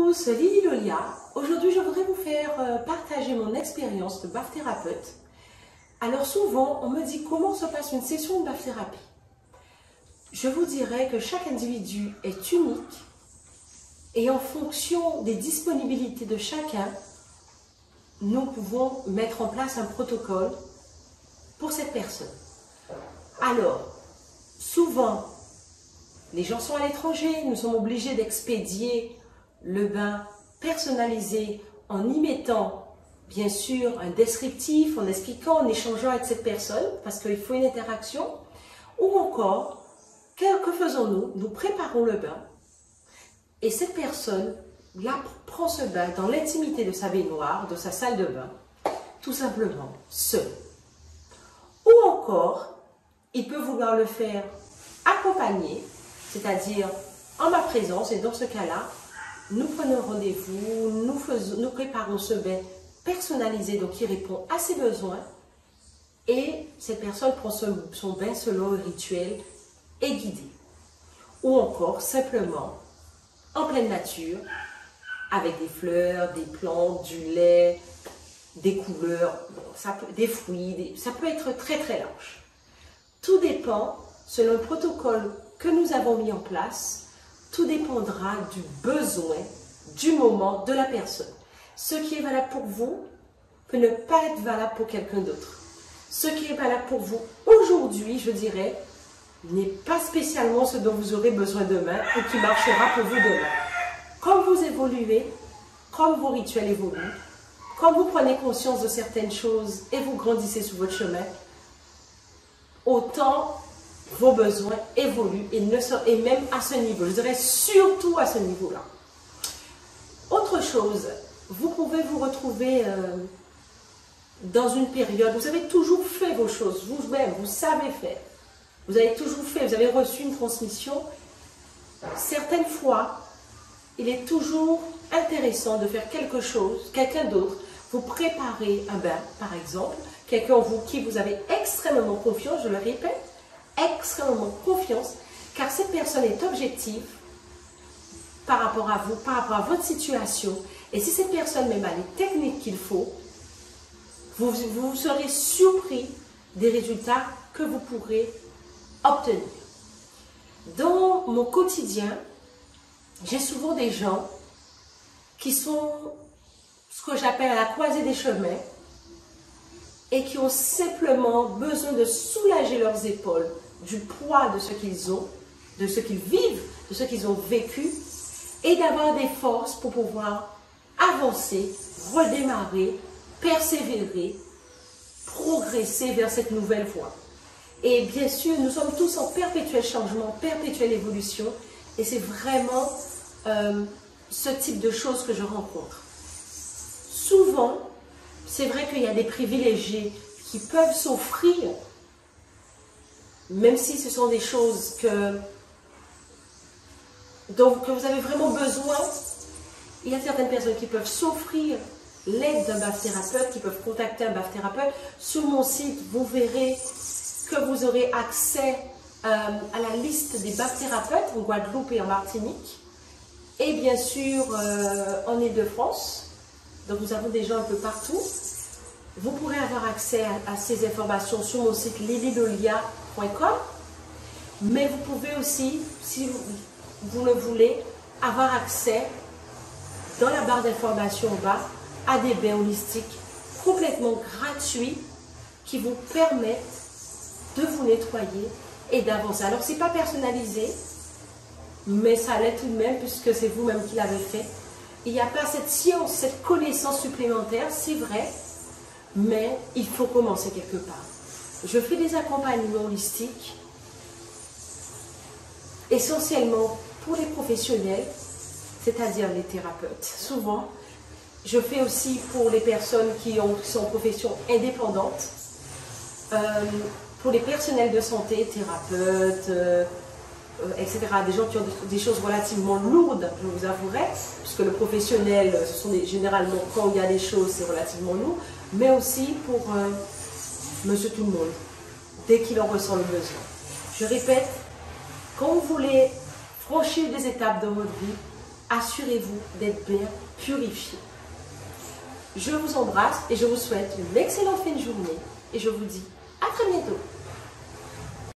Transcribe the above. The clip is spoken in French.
tous, Lily Lolia. Aujourd'hui, je voudrais vous faire partager mon expérience de bath-thérapeute. Alors souvent, on me dit comment se passe une session de bath-thérapie. Je vous dirais que chaque individu est unique et en fonction des disponibilités de chacun, nous pouvons mettre en place un protocole pour cette personne. Alors, souvent, les gens sont à l'étranger, nous sommes obligés d'expédier le bain personnalisé en y mettant, bien sûr, un descriptif, en expliquant, en échangeant avec cette personne, parce qu'il faut une interaction. Ou encore, que faisons-nous? Nous préparons le bain et cette personne, là, prend ce bain dans l'intimité de sa baignoire, de sa salle de bain, tout simplement, seul. Ou encore, il peut vouloir le faire accompagné, c'est-à-dire en ma présence, et dans ce cas-là, nous prenons rendez-vous, nous préparons ce bain personnalisé, donc qui répond à ses besoins, et cette personne prend son bain selon le rituel et guidé. Ou encore, simplement, en pleine nature, avec des fleurs, des plantes, du lait, des couleurs, des fruits, ça peut être très très large. Tout dépend, selon le protocole que nous avons mis en place, tout dépendra du besoin, du moment, de la personne. Ce qui est valable pour vous peut ne pas être valable pour quelqu'un d'autre. Ce qui est valable pour vous aujourd'hui, je dirais, n'est pas spécialement ce dont vous aurez besoin demain ou qui marchera pour vous demain. Comme vous évoluez, comme vos rituels évoluent, comme vous prenez conscience de certaines choses et vous grandissez sur votre chemin, autant vos besoins évoluent et même à ce niveau. Je dirais surtout à ce niveau-là. Autre chose, vous pouvez vous retrouver dans une période, vous avez toujours fait vos choses, vous-même, vous savez faire. Vous avez toujours fait, vous avez reçu une transmission. Certaines fois, il est toujours intéressant de faire quelque chose, quelqu'un d'autre, vous préparez un bain, par exemple, quelqu'un en vous qui vous avez extrêmement confiance, je le répète, extrêmement confiance, car cette personne est objective par rapport à vous, par rapport à votre situation. Et si cette personne même a les techniques qu'il faut, vous serez surpris des résultats que vous pourrez obtenir. Dans mon quotidien, j'ai souvent des gens qui sont ce que j'appelle à la croisée des chemins et qui ont simplement besoin de soulager leurs épaules du poids de ce qu'ils ont, de ce qu'ils vivent, de ce qu'ils ont vécu, et d'avoir des forces pour pouvoir avancer, redémarrer, persévérer, progresser vers cette nouvelle voie. Et bien sûr, nous sommes tous en perpétuel changement, perpétuelle évolution, et c'est vraiment ce type de choses que je rencontre. Souvent, c'est vrai qu'il y a des privilégiés qui peuvent s'offrir, même si ce sont des choses que vous avez vraiment besoin. Il y a certaines personnes qui peuvent s'offrir l'aide d'un bath-thérapeute, qui peuvent contacter un bath-thérapeute. Sur mon site, vous verrez que vous aurez accès à la liste des bath-thérapeutes en Guadeloupe et en Martinique. Et bien sûr, en Île-de-France. Donc nous avons des gens un peu partout. Vous pourrez avoir accès à ces informations sur mon site lilylolia.com. Mais vous pouvez aussi, si vous le voulez, avoir accès dans la barre d'informations en bas à des bains holistiques complètement gratuits qui vous permettent de vous nettoyer et d'avancer. Alors, ce n'est pas personnalisé, mais ça l'est tout de même puisque c'est vous-même qui l'avez fait. Il n'y a pas cette science, cette connaissance supplémentaire, c'est vrai, mais il faut commencer quelque part. Je fais des accompagnements holistiques, essentiellement pour les professionnels, c'est-à-dire les thérapeutes. Souvent, je fais aussi pour les personnes qui sont en profession indépendante, pour les personnels de santé, thérapeutes, etc. Des gens qui ont des choses relativement lourdes, je vous avouerai, puisque le professionnel, ce sont généralement, quand il y a des choses, c'est relativement lourd, mais aussi pour monsieur tout le monde, dès qu'il en ressent le besoin. Je répète, quand vous voulez franchir des étapes dans votre vie, assurez-vous d'être bien purifié. Je vous embrasse et je vous souhaite une excellente fin de journée et je vous dis à très bientôt.